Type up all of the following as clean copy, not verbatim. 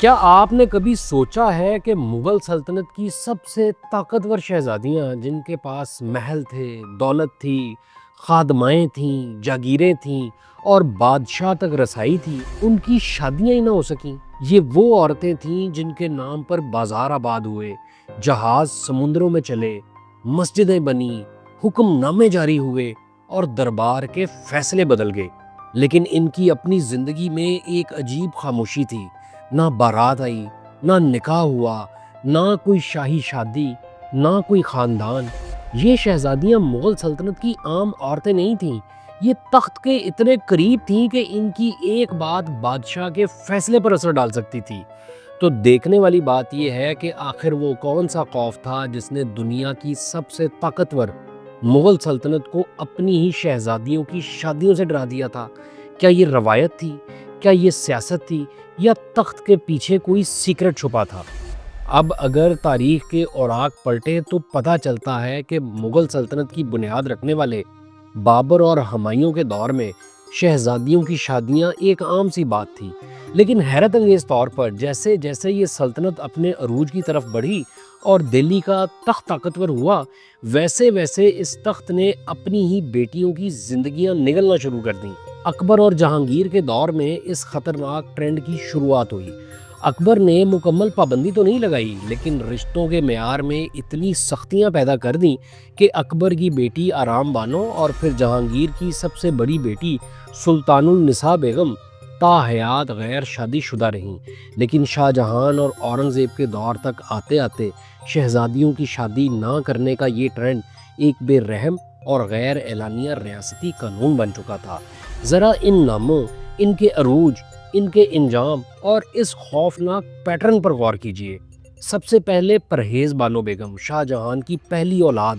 کیا آپ نے کبھی سوچا ہے کہ مغل سلطنت کی سب سے طاقتور شہزادیاں جن کے پاس محل تھے، دولت تھی، خادمائیں تھیں، جاگیریں تھیں اور بادشاہ تک رسائی تھی، ان کی شادیاں ہی نہ ہو سکیں؟ یہ وہ عورتیں تھیں جن کے نام پر بازار آباد ہوئے، جہاز سمندروں میں چلے، مسجدیں بنی، حکم نامے جاری ہوئے اور دربار کے فیصلے بدل گئے۔ لیکن ان کی اپنی زندگی میں ایک عجیب خاموشی تھی۔ نہ بارات آئی، نہ نکاح ہوا، نہ کوئی شاہی شادی، نہ کوئی خاندان۔ یہ شہزادیاں مغل سلطنت کی عام عورتیں نہیں تھیں، یہ تخت کے اتنے قریب تھیں کہ ان کی ایک بات بادشاہ کے فیصلے پر اثر ڈال سکتی تھی۔ تو دیکھنے والی بات یہ ہے کہ آخر وہ کون سا خوف تھا جس نے دنیا کی سب سے طاقتور مغل سلطنت کو اپنی ہی شہزادیوں کی شادیوں سے ڈرا دیا تھا؟ کیا یہ روایت تھی؟ کیا یہ سیاست تھی؟ یا تخت کے پیچھے کوئی سیکرٹ چھپا تھا؟ اب اگر تاریخ کے اوراق پلٹے تو پتہ چلتا ہے کہ مغل سلطنت کی بنیاد رکھنے والے بابر اور ہمایوں کے دور میں شہزادیوں کی شادیاں ایک عام سی بات تھی، لیکن حیرت انگیز طور پر جیسے جیسے یہ سلطنت اپنے عروج کی طرف بڑھی اور دہلی کا تخت طاقتور ہوا، ویسے ویسے اس تخت نے اپنی ہی بیٹیوں کی زندگیاں نگلنا شروع کر دیں۔ اکبر اور جہانگیر کے دور میں اس خطرناک ٹرینڈ کی شروعات ہوئی۔ اکبر نے مکمل پابندی تو نہیں لگائی، لیکن رشتوں کے معیار میں اتنی سختیاں پیدا کر دیں کہ اکبر کی بیٹی آرام بانو اور پھر جہانگیر کی سب سے بڑی بیٹی سلطان النساء بیگم تا حیات غیر شادی شدہ رہیں۔ لیکن شاہ جہان اور اورنگزیب کے دور تک آتے آتے شہزادیوں کی شادی نہ کرنے کا یہ ٹرینڈ ایک بے رحم اور غیر اعلانیہ ریاستی قانون بن چکا تھا۔ ذرا ان ناموں، ان کے عروج، ان کے انجام اور اس خوفناک پیٹرن پر غور کیجیے۔ سب سے پہلے پرہیز بانو بیگم، شاہ جہان کی پہلی اولاد۔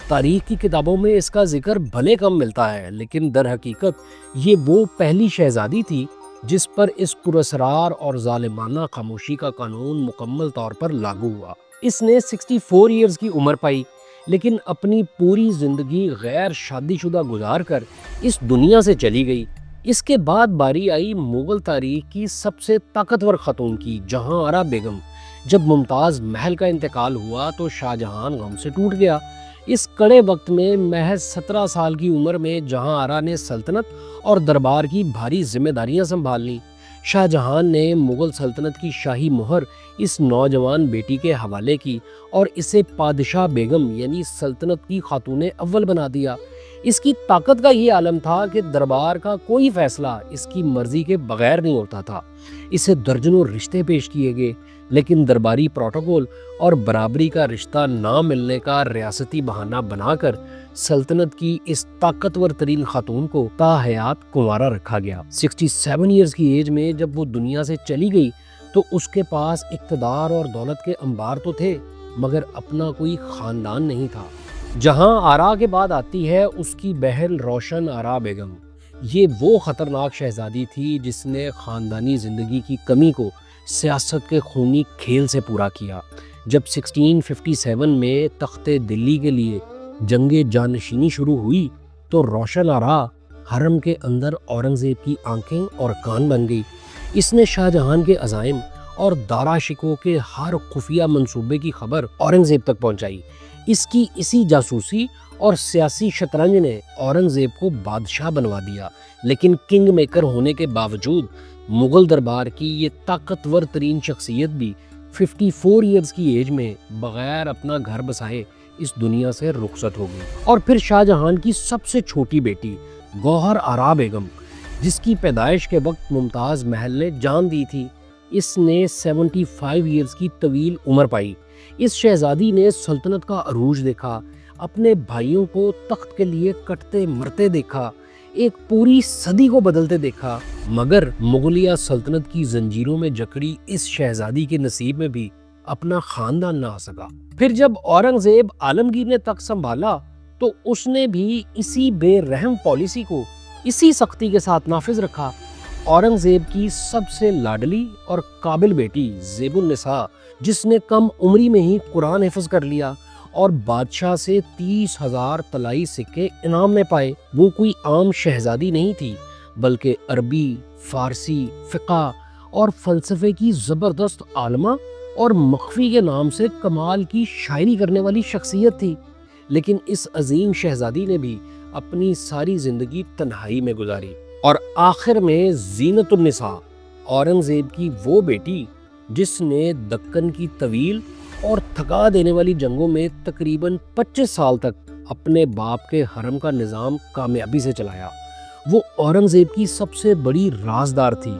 تاریخ کی کتابوں میں اس کا ذکر بھلے کم ملتا ہے، لیکن در حقیقت یہ وہ پہلی شہزادی تھی جس پر اس پراسرار اور ظالمانہ خاموشی کا قانون مکمل طور پر لاگو ہوا۔ اس نے 64 ایئرز کی عمر پائی، لیکن اپنی پوری زندگی غیر شادی شدہ گزار کر اس دنیا سے چلی گئی۔ اس کے بعد باری آئی مغل تاریخ کی سب سے طاقتور خاتون کی، جہاں آرا بیگم۔ جب ممتاز محل کا انتقال ہوا تو شاہ جہان غم سے ٹوٹ گیا۔ اس کڑے وقت میں محض 17 سال کی عمر میں جہاں آرا نے سلطنت اور دربار کی بھاری ذمہ داریاں سنبھال لیں۔ شاہ جہان نے مغل سلطنت کی شاہی مہر اس نوجوان بیٹی کے حوالے کی اور اسے پادشاہ بیگم یعنی سلطنت کی خاتون اول بنا دیا۔ اس کی طاقت کا یہ عالم تھا کہ دربار کا کوئی فیصلہ اس کی مرضی کے بغیر نہیں ہوتا تھا۔ اسے درجنوں رشتے پیش کیے گئے، لیکن درباری پروٹوکول اور برابری کا رشتہ نہ ملنے کا ریاستی بہانہ بنا کر سلطنت کی اس طاقتور ترین خاتون کو تا حیات کنوارا رکھا گیا۔ 67 ایئرز کی ایج میں جب وہ دنیا سے چلی گئی تو اس کے پاس اقتدار اور دولت کے انبار تو تھے، مگر اپنا کوئی خاندان نہیں تھا۔ جہاں آرا کے بعد آتی ہے اس کی بہن روشن آرا بیگم۔ یہ وہ خطرناک شہزادی تھی جس نے خاندانی زندگی کی کمی کو سیاست کے خونی کھیل سے پورا کیا۔ جب 1657 میں تخت دلی کے لیے جنگ جانشینی شروع ہوئی تو روشن آرا حرم کے اندر اورنگزیب کی آنکھیں اور کان بن گئی۔ اس نے شاہ جہان کے عزائم اور دارا شکوہ کے ہر خفیہ منصوبے کی خبر اورنگزیب تک پہنچائی۔ اس کی اسی جاسوسی اور سیاسی شطرنج نے اورنگزیب کو بادشاہ بنوا دیا، لیکن کنگ میکر ہونے کے باوجود مغل دربار کی یہ طاقتور ترین شخصیت بھی 54 ایئرز کی ایج میں بغیر اپنا گھر بسائے اس دنیا سے رخصت ہو گئی۔ اور پھر شاہ جہان کی سب سے چھوٹی بیٹی گوہر آرا بیگم، جس کی پیدائش کے وقت ممتاز محل نے جان دی تھی، اس نے 75 ایئرز کی طویل عمر پائی۔ اس شہزادی نے سلطنت کا عروج دیکھا، اپنے بھائیوں کو تخت کے لیے کٹتے مرتے دیکھا، ایک پوری صدی کو بدلتے دیکھا، مگر مغلیہ سلطنت کی زنجیروں میں جکڑی اس شہزادی کے نصیب میں بھی اپنا خاندان نہ آ سکا۔ پھر جب اورنگزیب عالمگیر نے تخت سنبھالا تو اس نے بھی اسی بے رحم پالیسی کو اسی سختی کے ساتھ نافذ رکھا۔ اورنگزیب کی سب سے لاڈلی اور قابل بیٹی زیب النساء، جس نے کم عمری میں ہی قرآن حفظ کر لیا اور بادشاہ سے 30,000 طلائی سکے انعام میں پائے، وہ کوئی عام شہزادی نہیں تھی، بلکہ عربی، فارسی، فقہ اور فلسفے کی زبردست عالمہ اور مخفی کے نام سے کمال کی شاعری کرنے والی شخصیت تھی۔ لیکن اس عظیم شہزادی نے بھی اپنی ساری زندگی تنہائی میں گزاری، اور آخر میں زینت النساء اورنگزیب کی وہ بیٹی جس نے دکن کی طویل اور تھکا دینے والی جنگوں میں تقریباً 25 سال تک اپنے باپ کے حرم کا نظام کامیابی سے چلایا، وہ اورنگزیب کی سب سے بڑی رازدار تھی،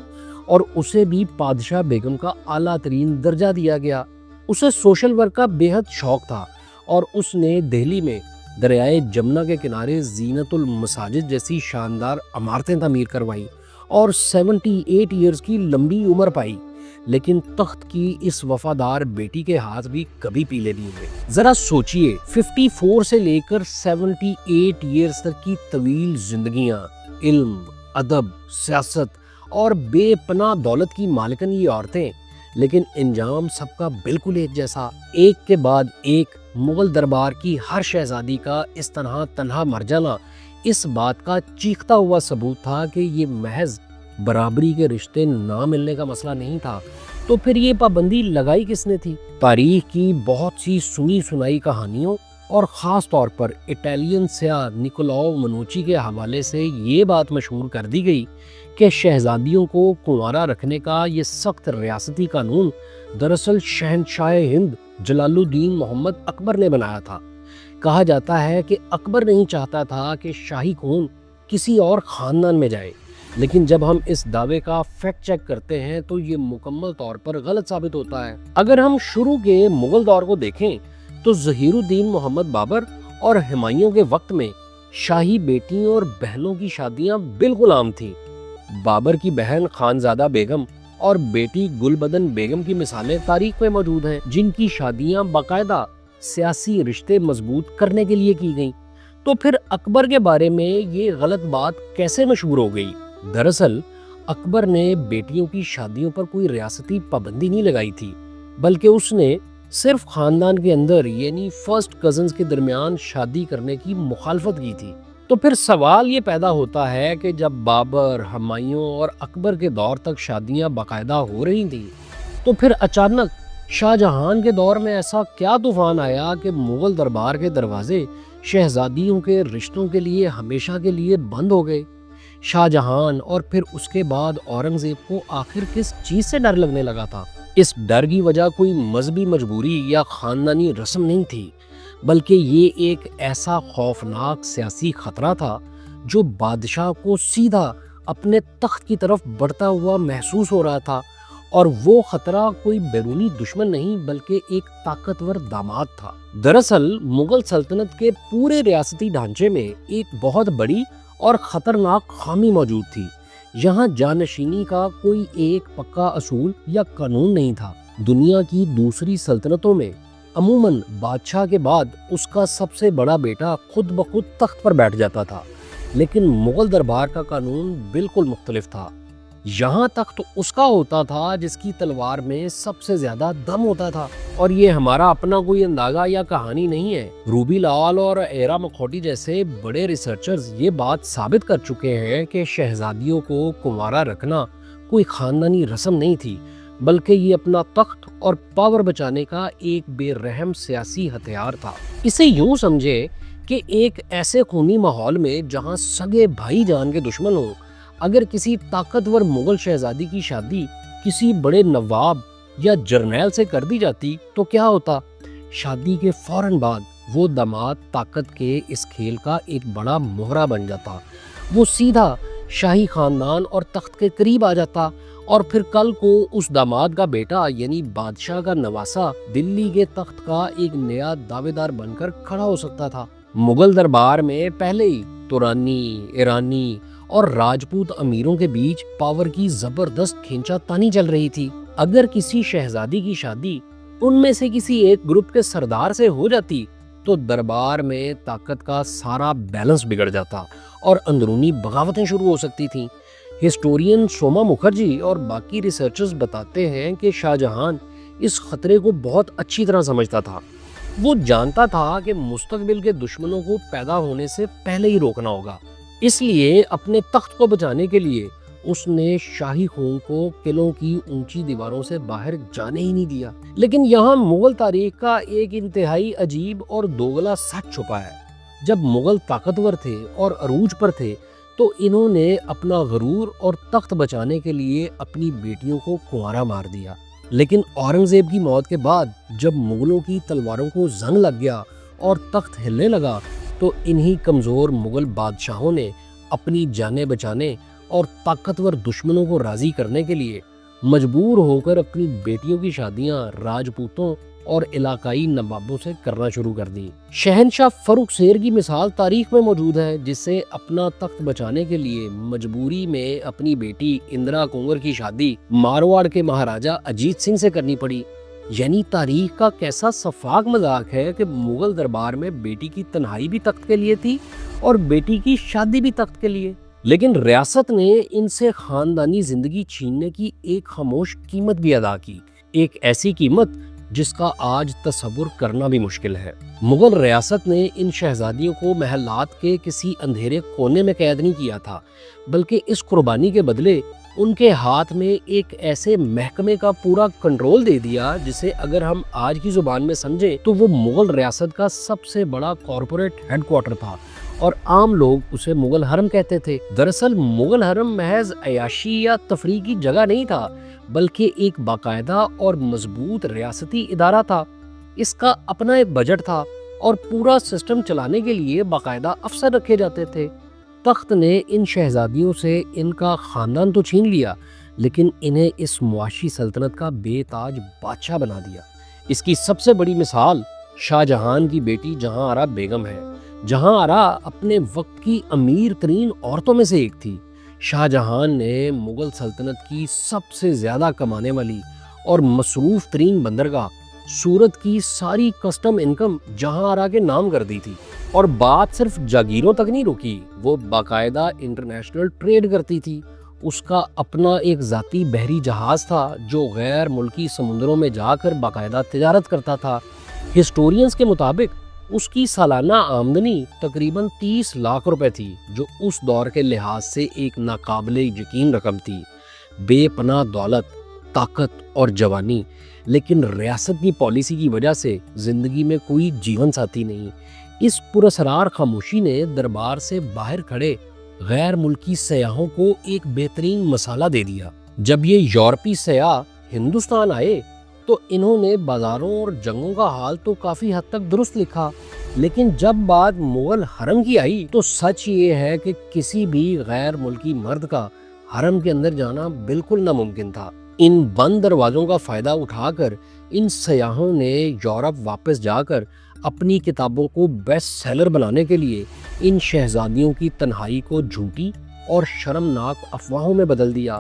اور اسے بھی بادشاہ بیگم کا اعلیٰ ترین درجہ دیا گیا۔ اسے سوشل ورک کا بے حد شوق تھا، اور اس نے دہلی میں دریائے جمنا کے کنارے زینت المساجد جیسی شاندار عمارتیں تعمیر کروائیں اور 78 ایئرز کی لمبی عمر پائی۔ لیکن تخت کی اس وفادار بیٹی کے ہاتھ بھی کبھی پیلے نہیں ہوئے۔ ذرا سوچئے، 54 سے لے کر 78 ایئرز تک کی طویل زندگیاں، علم، ادب، سیاست اور بے پناہ دولت کی مالکن یہ عورتیں، لیکن انجام سب کا بالکل ایک جیسا۔ ایک کے بعد ایک مغل دربار کی ہر شہزادی کا اس طرح تنہا مر جانا اس بات کا چیختا ہوا ثبوت تھا کہ یہ محض برابری کے رشتے نہ ملنے کا مسئلہ نہیں تھا، تو پھر یہ پابندی لگائی کس نے تھی؟ تاریخ کی بہت سی سنی سنائی کہانیوں اور خاص طور پر اٹالین سیاح نکولاؤ منوچی کے حوالے سے یہ بات مشہور کر دی گئی کہ شہزادیوں کو کنوارا رکھنے کا یہ سخت ریاستی قانون دراصل شہنشاہ ہند جلال الدین محمد اکبر نے بنایا تھا۔ کہا جاتا ہے کہ اکبر نہیں چاہتا تھا کہ شاہی خون کسی اور خاندان میں جائے، لیکن جب ہم اس دعوے کا فیکٹ چیک کرتے ہیں تو یہ مکمل طور پر غلط ثابت ہوتا ہے۔ اگر ہم شروع کے مغل دور کو دیکھیں تو ظہیر الدین محمد بابر اور ہمایوں کے وقت میں شاہی بیٹیوں اور بہنوں کی شادیاں بالکل عام تھیں۔ بابر کی بہن خانزادہ بیگم اور بیٹی گل بدن بیگم کی مثالیں تاریخ میں موجود ہیں، جن کی شادیاں باقاعدہ سیاسی رشتے مضبوط کرنے کے لیے کی گئیں۔ تو پھر اکبر کے بارے میں یہ غلط بات کیسے مشہور ہو گئی؟ دراصل اکبر نے بیٹیوں کی شادیوں پر کوئی ریاستی پابندی نہیں لگائی تھی، بلکہ اس نے صرف خاندان کے اندر یعنی فرسٹ کزنز کے درمیان شادی کرنے کی مخالفت کی تھی۔ تو پھر سوال یہ پیدا ہوتا ہے کہ جب بابر، ہمایوں اور اکبر کے دور تک شادیاں باقاعدہ ہو رہی تھیں، تو پھر اچانک شاہ جہان کے دور میں ایسا کیا طوفان آیا کہ مغل دربار کے دروازے شہزادیوں کے رشتوں کے لیے ہمیشہ کے لیے بند ہو گئے؟ شاہ جہان اور پھر اس کے بعد اورنگزیب کو آخر کس چیز سے ڈر لگنے لگا تھا؟ اس ڈر کی وجہ کوئی مذہبی مجبوری یا خاندانی رسم نہیں تھی، بلکہ یہ ایک ایسا خوفناک سیاسی خطرہ تھا جو بادشاہ کو سیدھا اپنے تخت کی طرف بڑھتا ہوا محسوس ہو رہا تھا، اور وہ خطرہ کوئی بیرونی دشمن نہیں بلکہ ایک طاقتور داماد تھا۔ دراصل مغل سلطنت کے پورے ریاستی ڈھانچے میں ایک بہت بڑی اور خطرناک خامی موجود تھی۔ یہاں جانشینی کا کوئی ایک پکا اصول یا قانون نہیں تھا۔ دنیا کی دوسری سلطنتوں میں عموماً بادشاہ کے بعد اس کا سب سے بڑا بیٹا خود بخود تخت پر بیٹھ جاتا تھا، لیکن مغل دربار کا قانون بالکل مختلف تھا۔ یہاں تخت اس کا ہوتا تھا جس کی تلوار میں سب سے زیادہ دم ہوتا تھا، اور یہ ہمارا اپنا کوئی اندازہ یا کہانی نہیں ہے۔ روبی لال اور ایرا مکھوٹی جیسے بڑے ریسرچرز یہ بات ثابت کر چکے ہیں کہ شہزادیوں کو کنوارا رکھنا کوئی خاندانی رسم نہیں تھی، بلکہ یہ اپنا تخت اور پاور بچانے کا ایک بے رحم سیاسی ہتھیار تھا۔ اسے یوں سمجھے کہ ایک ایسے خونی ماحول میں جہاں سگے بھائی جان کے دشمن ہوں، اگر کسی طاقتور مغل شہزادی کی شادی کسی بڑے نواب یا جرنیل سے کر دی جاتی تو کیا ہوتا؟ شادی کے فوراً بعد وہ داماد طاقت کے اس کھیل کا ایک بڑا مہرہ بن جاتا، وہ سیدھا شاہی خاندان اور تخت کے قریب آ جاتا، اور پھر کل کو اس داماد کا بیٹا یعنی بادشاہ کا نواسا دلی کے تخت کا ایک نیا دعوے دار بن کر کھڑا ہو سکتا تھا۔ مغل دربار میں پہلے ہی تورانی، ایرانی اور راجپوت امیروں کے بیچ پاور کی زبردست کھینچا تانی چل رہی تھی۔ اگر کسی شہزادی کی شادی ان میں سے کسی ایک گروپ کے سردار سے ہو جاتی تو دربار میں طاقت کا سارا بیلنس بگڑ جاتا اور اندرونی بغاوتیں شروع ہو سکتی تھیں۔ ہسٹورین سوما مکھرجی اور باقی ریسرچرز بتاتے ہیں کہ شاہ جہان اس خطرے کو بہت اچھی طرح سمجھتا تھا۔ وہ جانتا تھا کہ مستقبل کے دشمنوں کو پیدا ہونے سے پہلے ہی روکنا ہوگا، اس لیے اپنے تخت کو بچانے کے لیے اس نے شاہی خون کو قلعوں کی اونچی دیواروں سے باہر جانے ہی نہیں دیا۔ لیکن یہاں مغل تاریخ کا ایک انتہائی عجیب اور دوگلا سچ چھپا ہے۔ جب مغل طاقتور تھے اور عروج پر تھے تو انہوں نے اپنا غرور اور تخت بچانے کے لیے اپنی بیٹیوں کو کنوارا مار دیا۔ لیکن اورنگزیب کی موت کے بعد جب مغلوں کی تلواروں کو زنگ لگ گیا اور تخت ہلنے لگا تو انہی کمزور مغل بادشاہوں نے اپنی جانیں بچانے اور طاقتور دشمنوں کو راضی کرنے کے لیے مجبور ہو کر اپنی بیٹیوں کی شادیاں راجپوتوں اور علاقائی نوابوں سے کرنا شروع کر دی۔ شہنشاہ فروخ شیر کی مثال تاریخ میں موجود ہے، جسے اپنا تخت بچانے کے لیے مجبوری میں اپنی بیٹی اندرا کنور کی شادی مارواڑ کے مہاراجا اجیت سنگھ سے کرنی پڑی۔ یعنی تاریخ کا کیسا سفاک مذاق ہے کہ مغل دربار میں بیٹی کی تنہائی بھی تخت کے لیے تھی اور بیٹی کی شادی بھی تخت کے لیے۔ لیکن ریاست نے ان سے خاندانی زندگی چھیننے کی ایک خاموش قیمت بھی ادا کی، ایک ایسی قیمت جس کا آج تصور کرنا بھی مشکل ہے۔ مغل ریاست نے ان شہزادیوں کو محلات کے کسی اندھیرے کونے میں قید نہیں کیا تھا، بلکہ اس قربانی کے بدلے ان کے ہاتھ میں ایک ایسے محکمے کا پورا کنٹرول دے دیا جسے اگر ہم آج کی زبان میں سمجھیں تو وہ مغل ریاست کا سب سے بڑا کارپوریٹ ہیڈ کوارٹر تھا، اور عام لوگ اسے مغل حرم کہتے تھے۔ دراصل مغل حرم محض عیاشی یا تفریح کی جگہ نہیں تھا، بلکہ ایک باقاعدہ اور مضبوط ریاستی ادارہ تھا۔ اس کا اپنا ایک بجٹ تھا اور پورا سسٹم چلانے کے لیے باقاعدہ افسر رکھے جاتے تھے۔ تخت نے ان شہزادیوں سے ان کا خاندان تو چھین لیا، لیکن انہیں اس معاشی سلطنت کا بے تاج بادشاہ بنا دیا۔ اس کی سب سے بڑی مثال شاہ جہان کی بیٹی جہاں آرا بیگم ہے۔ جہاں آرا اپنے وقت کی امیر ترین عورتوں میں سے ایک تھی۔ شاہ جہان نے مغل سلطنت کی سب سے زیادہ کمانے والی اور مصروف ترین بندرگاہ سورت کی ساری کسٹم انکم جہاں آرا کے نام کر دی تھی، اور بات صرف جاگیروں تک نہیں رکی، وہ باقاعدہ انٹرنیشنل ٹریڈ کرتی تھی۔ اس کا اپنا ایک ذاتی بحری جہاز تھا جو غیر ملکی سمندروں میں جا کر باقاعدہ تجارت کرتا تھا۔ ہسٹورینز کے مطابق اس کی سالانہ آمدنی تقریباً 30 لاکھ روپے تھی، جو اس دور کے لحاظ سے ایک ناقابل یقین رقم تھی۔ بے پناہ دولت، طاقت اور جوانی، لیکن ریاست کی پالیسی کی وجہ سے زندگی میں کوئی جیون ساتھی نہیں۔ اس پراسرار خاموشی نے دربار سے باہر کھڑے غیر ملکی سیاحوں کو ایک بہترین مسئلہ دے دیا۔ جب یہ یورپی سیاح ہندوستان آئے تو انہوں نے بازاروں اور جنگوں کا حال تو کافی حد تک درست لکھا، لیکن جب بات مغل حرم کی آئی تو سچ یہ ہے کہ کسی بھی غیر ملکی مرد کا حرم کے اندر جانا بالکل ناممکن تھا۔ ان بند دروازوں کا فائدہ اٹھا کر ان سیاحوں نے یورپ واپس جا کر اپنی کتابوں کو بیسٹ سیلر بنانے کے لیے ان شہزادیوں کی تنہائی کو جھوٹی اور شرمناک افواہوں میں بدل دیا۔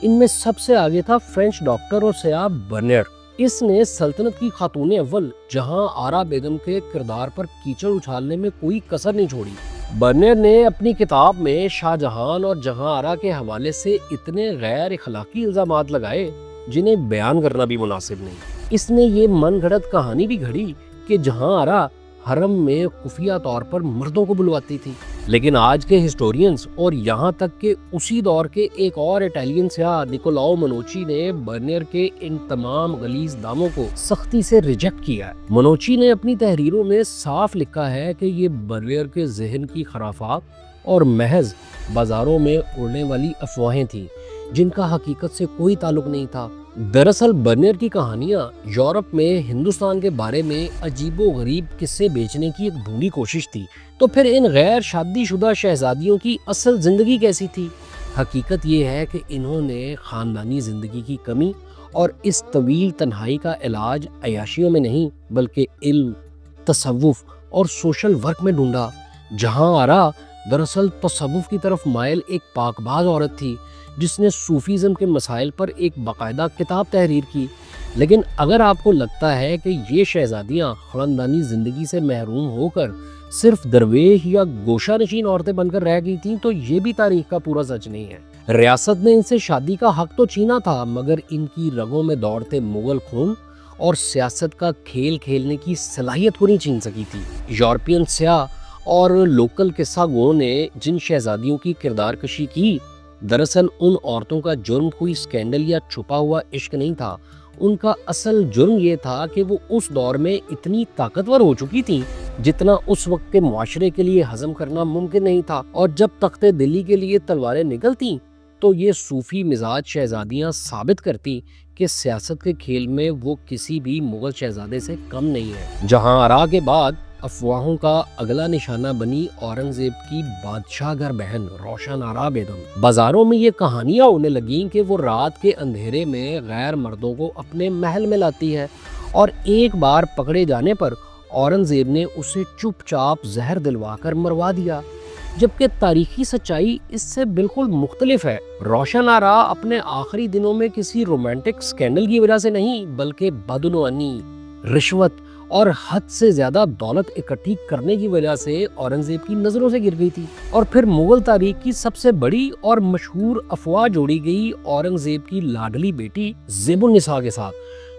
ان میں سب سے آگے تھا فرینچ ڈاکٹر اور سیاح برنر۔ اس نے سلطنت کی خاتون اول جہاں آرا بیگم کے کردار پر کیچڑ اچھالنے میں کوئی کسر نہیں چھوڑی۔ برنر نے اپنی کتاب میں شاہ جہان اور جہاں آرا کے حوالے سے اتنے غیر اخلاقی الزامات لگائے جنہیں بیان کرنا بھی مناسب نہیں۔ اس نے یہ من گھڑت کہانی بھی گھڑی کہ جہاں آرا حرم میں خفیہ طور پر مردوں کو بلواتی تھی، لیکن آج کے ہسٹورینز اور یہاں تک کہ اسی دور کے ایک اور اٹیلین سیاح نکولاؤ منوچی نے برنر کے ان تمام غلیظ داموں کو سختی سے ریجیکٹ کیا ہے۔ منوچی نے اپنی تحریروں میں صاف لکھا ہے کہ یہ برنر کے ذہن کی خرافات اور محض بازاروں میں اڑنے والی افواہیں تھیں جن کا حقیقت سے کوئی تعلق نہیں تھا۔ دراصل برنر کی کہانیاں یورپ میں ہندوستان کے بارے میں عجیب و غریب قصے بیچنے کی ایک ڈھونڈی کوشش تھی۔ تو پھر ان غیر شادی شدہ شہزادیوں کی اصل زندگی کیسی تھی؟ حقیقت یہ ہے کہ انہوں نے خاندانی زندگی کی کمی اور اس طویل تنہائی کا علاج عیاشیوں میں نہیں بلکہ علم، تصوف اور سوشل ورک میں ڈھونڈا۔ جہاں آرا دراصل تصوف کی طرف مائل ایک پاک باز عورت تھی جس نے صوفیزم کے مسائل پر ایک باقاعدہ کتاب تحریر کی۔ لیکن اگر آپ کو لگتا ہے کہ یہ شہزادیاں خاندانی زندگی سے محروم ہو کر صرف درویش یا گوشہ نشین عورتیں بن کر رہ گئی تھیں تو یہ بھی تاریخ کا پورا سچ نہیں ہے۔ ریاست نے ان سے شادی کا حق تو چھینا تھا، مگر ان کی رگوں میں دوڑتے مغل خون اور سیاست کا کھیل کھیلنے کی صلاحیت کو نہیں چھین سکی تھی۔ یورپین سیاح اور لوکل قصہ گوؤں نے جن شہزادیوں کی کردار کشی کی دراصل ان عورتوں کا جرم کوئی سکینڈل یا چھپا ہوا عشق نہیں تھا، ان کا اصل جرم یہ تھا کہ وہ اس دور میں اتنی طاقتور ہو چکی تھیں جتنا اس وقت کے معاشرے کے لیے ہضم کرنا ممکن نہیں تھا، اور جب تخت دلی کے لیے تلواریں نکلتی تو یہ صوفی مزاج شہزادیاں ثابت کرتی کہ سیاست کے کھیل میں وہ کسی بھی مغل شہزادے سے کم نہیں ہے۔ جہاں آرا کے بعد افواہوں کا اگلا نشانہ بنی اورنگزیب کی بادشاہ گھر بہن روشن آرا بیگم۔ بازاروں میں یہ کہانیاں ہونے لگیں کہ وہ رات کے اندھیرے میں غیر مردوں کو اپنے محل میں لاتی ہے، اور ایک بار پکڑے جانے پر اورنگزیب نے اسے چپ چاپ زہر دلوا کر مروا دیا، جبکہ تاریخی سچائی اس سے بالکل مختلف ہے۔ روشن آرا اپنے آخری دنوں میں کسی رومانٹک سکینڈل کی وجہ سے نہیں بلکہ بدعنوانی، رشوت اور حد سے زیادہ دولت اکٹھی کرنے کی وجہ سے اورنگزیب کی نظروں سے گر گئی تھی۔ اور پھر مغل تاریخ کی سب سے بڑی اور مشہور افواہ جوڑی گئی اورنگزیب کی لاڈلی بیٹی زیب النساء کے ساتھ۔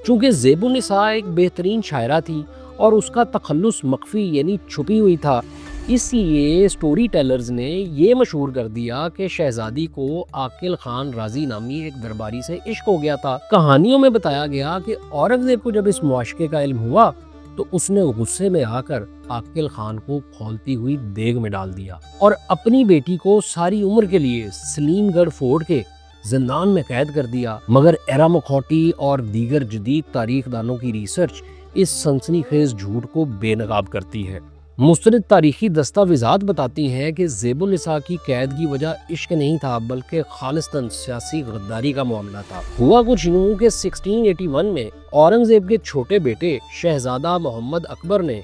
چونکہ زیب النساء ایک بہترین شاعرہ تھی اور اس کا تخلص مخفی یعنی چھپی ہوئی تھا، اس لیے سٹوری ٹیلرز نے یہ مشہور کر دیا کہ شہزادی کو عاقل خان رازی نامی ایک درباری سے عشق ہو گیا تھا۔ کہانیوں میں بتایا گیا کہ اورنگزیب کو جب اس معاشقے کا علم ہوا تو اس نے غصے میں آ کر عاقل خان کو کھولتی ہوئی دیگ میں ڈال دیا اور اپنی بیٹی کو ساری عمر کے لیے سلیم گڑھ فورٹ کے زندان میں قید کر دیا۔ مگر ایرا مکھوٹی اور دیگر جدید تاریخ دانوں کی ریسرچ اس سنسنی خیز جھوٹ کو بے نقاب کرتی ہے۔ مستند تاریخی دستاویزات بتاتی ہیں کہ زیب النساء کی قید کی وجہ عشق نہیں تھا بلکہ خالصتاً سیاسی غداری کا معاملہ تھا۔ ہوا کچھ یوں کہ 1681 میں اورنگزیب کے چھوٹے بیٹے شہزادہ محمد اکبر نے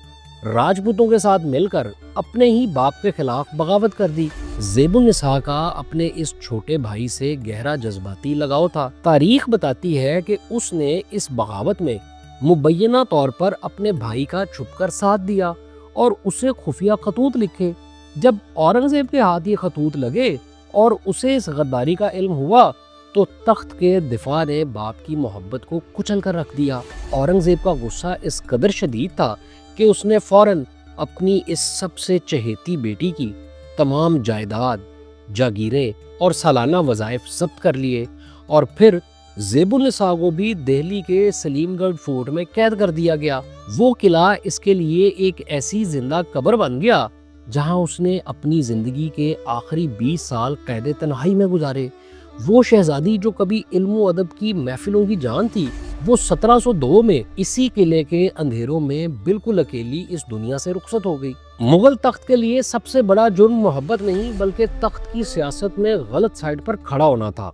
راجپوتوں کے ساتھ مل کر اپنے ہی باپ کے خلاف بغاوت کر دی۔ زیب النساء کا اپنے اس چھوٹے بھائی سے گہرا جذباتی لگاؤ تھا۔ تاریخ بتاتی ہے کہ اس نے اس بغاوت میں مبینہ طور پر اپنے بھائی کا چھپ کر ساتھ دیا اور اسے خفیہ خطوط لکھے۔ جب اورنگزیب کے ہاتھ یہ خطوط لگے اور اسے اس غداری کا علم ہوا تو تخت کے دفاع نے باپ کی محبت کو کچل کر رکھ دیا۔ اورنگزیب کا غصہ اس قدر شدید تھا کہ اس نے فوراً اپنی اس سب سے چہیتی بیٹی کی تمام جائیداد، جاگیریں اور سالانہ وظائف ضبط کر لیے، اور پھر زیب النساء کو بھی دہلی کے سلیم گڑھ فورٹ میں قید کر دیا گیا۔ وہ قلعہ اس کے لیے ایک ایسی زندہ قبر بن گیا جہاں اس نے اپنی زندگی کے آخری 20 سال قید تنہائی میں گزارے۔ وہ شہزادی جو کبھی علم و ادب کی محفلوں کی جان تھی، وہ 1702 میں اسی قلعے کے اندھیروں میں بالکل اکیلی اس دنیا سے رخصت ہو گئی۔ مغل تخت کے لیے سب سے بڑا جرم محبت نہیں بلکہ تخت کی سیاست میں غلط سائڈ پر کھڑا ہونا تھا۔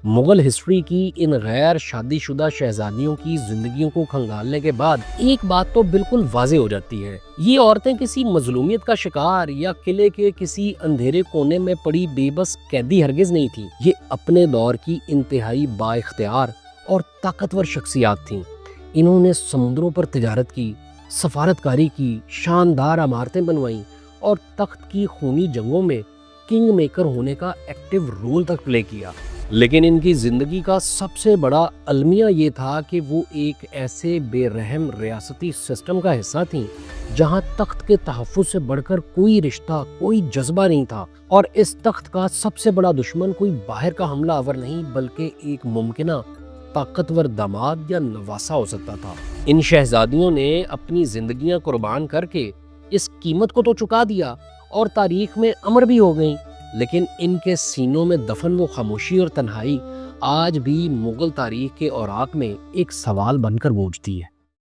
مغل ہسٹری کی ان غیر شادی شدہ شہزادیوں کی زندگیوں کو کھنگالنے کے بعد ایک بات تو بالکل واضح ہو جاتی ہے، یہ عورتیں کسی مظلومیت کا شکار یا قلعے کے کسی اندھیرے کونے میں پڑی بے بس قیدی ہرگز نہیں تھیں۔ یہ اپنے دور کی انتہائی با اختیار اور طاقتور شخصیات تھیں۔ انہوں نے سمندروں پر تجارت کی، سفارتکاری کی، شاندار عمارتیں بنوائیں اور تخت کی خونی جنگوں میں کنگ میکر ہونے کا ایکٹیو رول تک پلے کیا۔ لیکن ان کی زندگی کا سب سے بڑا المیہ یہ تھا کہ وہ ایک ایسے بے رحم ریاستی سسٹم کا حصہ تھیں جہاں تخت کے تحفظ سے بڑھ کر کوئی رشتہ، کوئی جذبہ نہیں تھا، اور اس تخت کا سب سے بڑا دشمن کوئی باہر کا حملہ آور نہیں بلکہ ایک ممکنہ طاقتور داماد یا نواسہ ہو سکتا تھا۔ ان شہزادیوں نے اپنی زندگیاں قربان کر کے اس قیمت کو تو چکا دیا اور تاریخ میں امر بھی ہو گئیں، لیکن ان کے سینوں میں دفن وہ خاموشی اور تنہائی آج بھی مغل تاریخ کے اوراق میں ایک سوال بن کر گونجتی ہے۔